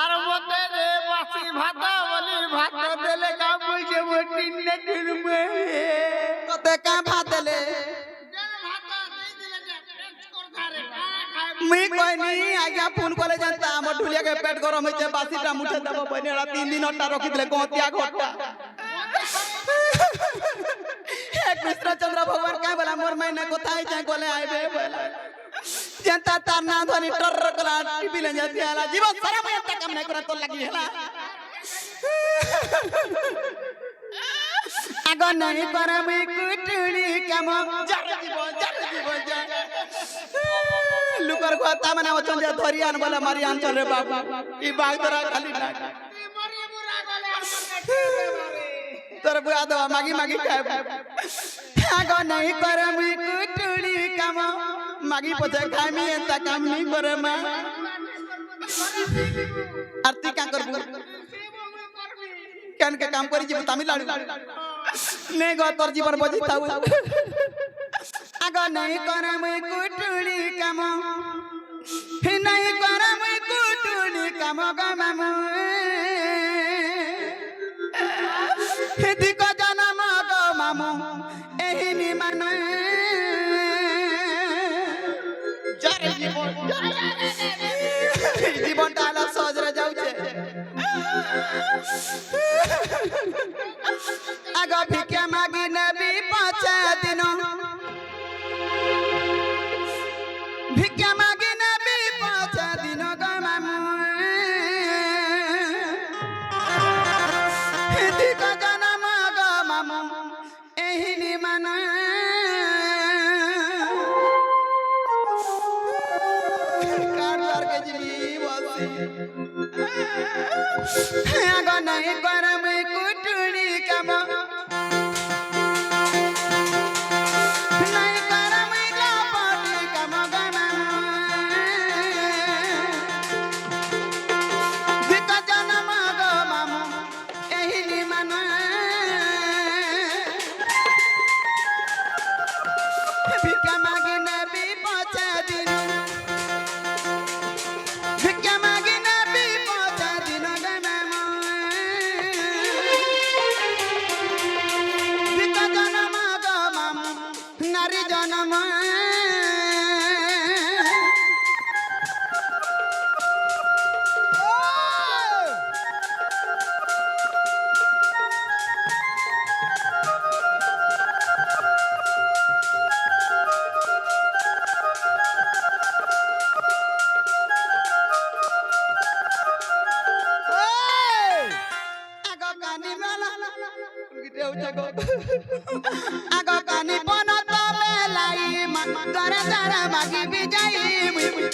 আর মতে রে বাসি ভাতা বলি ভাত দেলে কা বলছে বটিন নে দিলমে কতে কা ভাত দেলে মুই কইনি আজ্ঞা ফোন করে জানতা আমার ঢুলিয়া के पेट गरम হইছে বাসিটা মুঠে দেব বনেড়া 3 দিন ওটা রাখি দিলে গতিয়া ঘটা হে কৃষ্ণচন্দ্র ভগবান কাই বলা মোর মাইনা কোথায় যাই গলে আইবে বলা জানতা তার না ধনি টর কলা টিভি লে যাতি আলা জীবন সারা মই একটা কাম নাই করে তোর লাগি হেলা আগো নাই করে মুই কুটুনি কেম জারে জীবন যা লুকার কথা মানে অচন যে ধরি আন বলে মারি আন চলে বাবু ই বাগ ধরা খালি না মরি বুড়া গলে আমার তোর বুয়া দवा মাগি মাগি খায় আগো নাই করে মুই কুটুনি কাম মাগি পছে খাইমি এতা কাম নি করে মা আরতি কা করবু কেন के काम करी जीव तामिलनाडु ने गो तोर जीवन बजी थाउ আগো নাই করে মুই কুটুনি কাম হে নাই করে মুই কুটুনি কাম গো মামু হে দিক জনম গো মামু এহিনি মানে যারে জীবন জীবনটা আলা সহজরে যাউছে আগো ভিক্ষা মাগি নেবি 5 দিন ভিক্ষা মাগি নেবি 5 দিন গো মামু দিক জনম গো মামু এহিনি মানে কার কে জিবি বসি আগো নাই করে মুই কুটুনি কাম নাই করে মুই লাপটি কাম গো মামু দিক জনম গো মামু এহিনি মানে ভিক্ষা মাগি নেবি 5 দিন ভিক্ষা মাগি নেবি 5 দিন গো মামু দিক জনম গো মামু নারী জনম আগো কানি মেলা গিতে উঠা গো আগো কানি পনত মেলাই দরা দরা মাগি বিজাই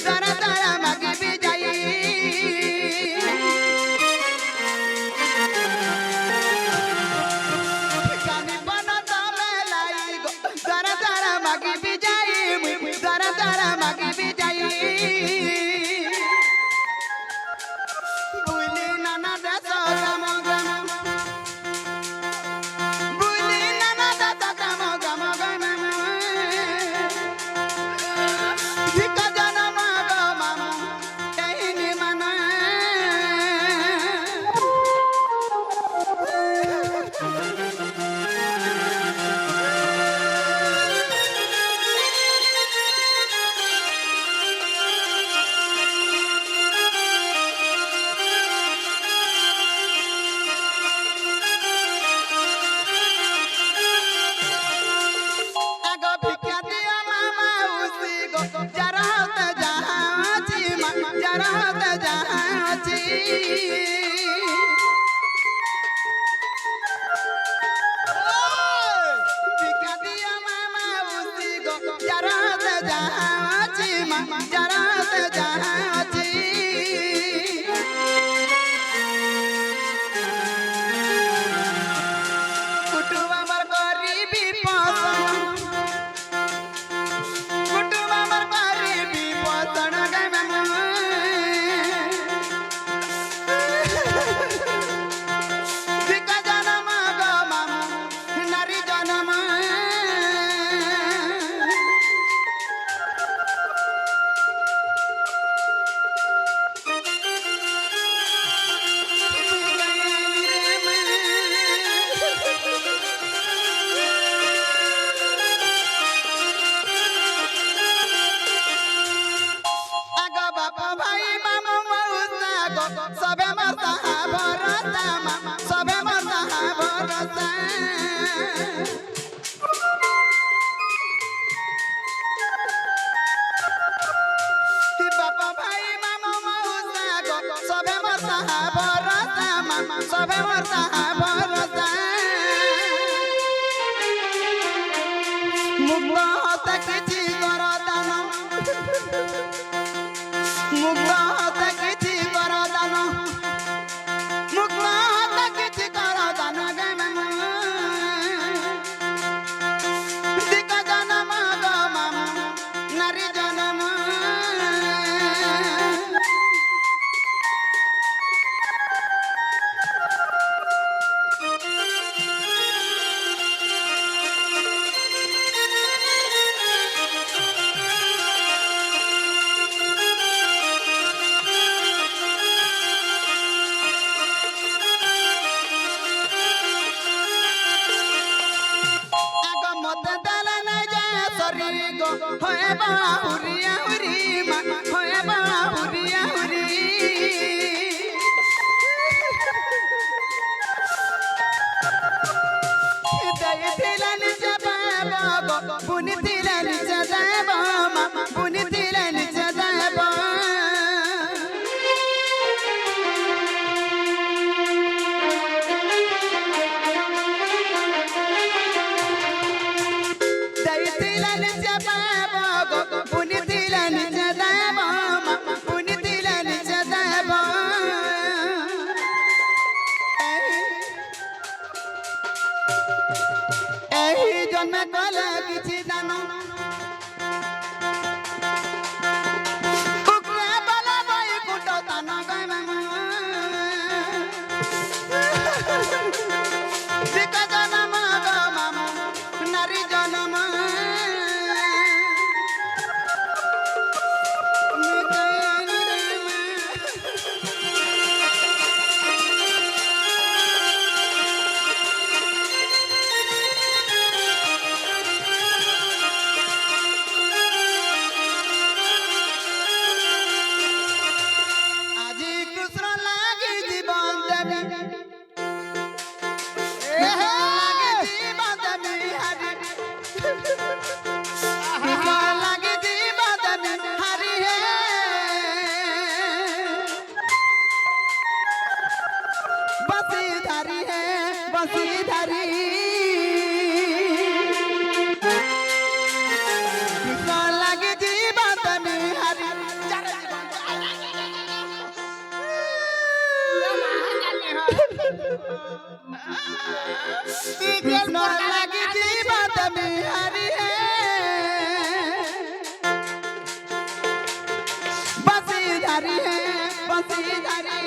দরা দরা মাগি বিজাই কানি পনত মেলাই দরা দরা মাগি বিজাই দরা দরা মাগি বিজাই বুইলি নানা দেশ গ্রাম গ্রাম বুইলি নানা দেশ গ্রাম গ্রাম গ্রাম দিক জনম গো মামু এহিনি মানে আগো ভিক্ষা দিও মামা উসি গো যারা হতে যাচ্ছি যারা হতে যাচ্ছি ভিক্ষা দিও মামা উসি গো যারা হতে যাচ্ছি যারা হতে যাচ্ছি কুটুম আমার করিবি পছন্দ কুটুম আমার সবে মরতা ভরসা মুক্ত হতে কিছু কর দান মুক্ত হতে কিছু কর দান মুক্ত হতে কিছু কর দান গে মামা দিক জনম গো মামা নারী জনম মতে দেলে নাই যে সরি গো হয়ে বাহুরিয়া হুরি মা হয়ে বাহুরিয়া হুরি দয়ে দিলেন যে বাবা গো বুনি দিলেন যে দেব মা বুনি দিলেন যে দেব জন্ম কলে কিছু জানো কুকুরে বলে বই কুটো তান গে মামা দিক জনম গো মামা নারী জনম बसीधारी है बसीधारी लगे जीवन में हरी लगे जीवन में हरी है बसीधारी है बसीधारी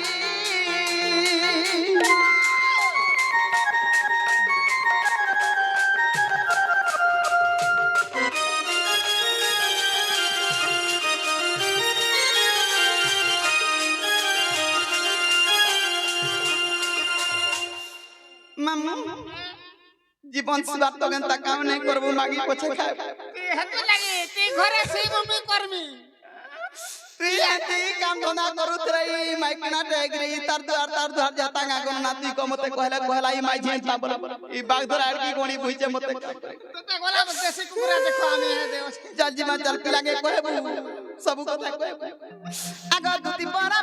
মাম্মা জীবন সুদার তো গেন তাকাও নাই করব মাগি পছে খাই হেতু লাগি তুই ঘরে সেই মমি করমি তুই এতি কাম ধন্দা করুত রই মাইকনা টেক রই তার দুয়ার জাতা গাগন নাতি কো মতে কহলা ই মাই যেন তাবল ই বাগ ধর আর কি কোনি বুইছে মতে তোতে গলা দেশি কুকুরা দেখো আমি হে দেও চল জি মা চল পিলাগে কহেবু सब কথা কহেবু আগ দুতি পরা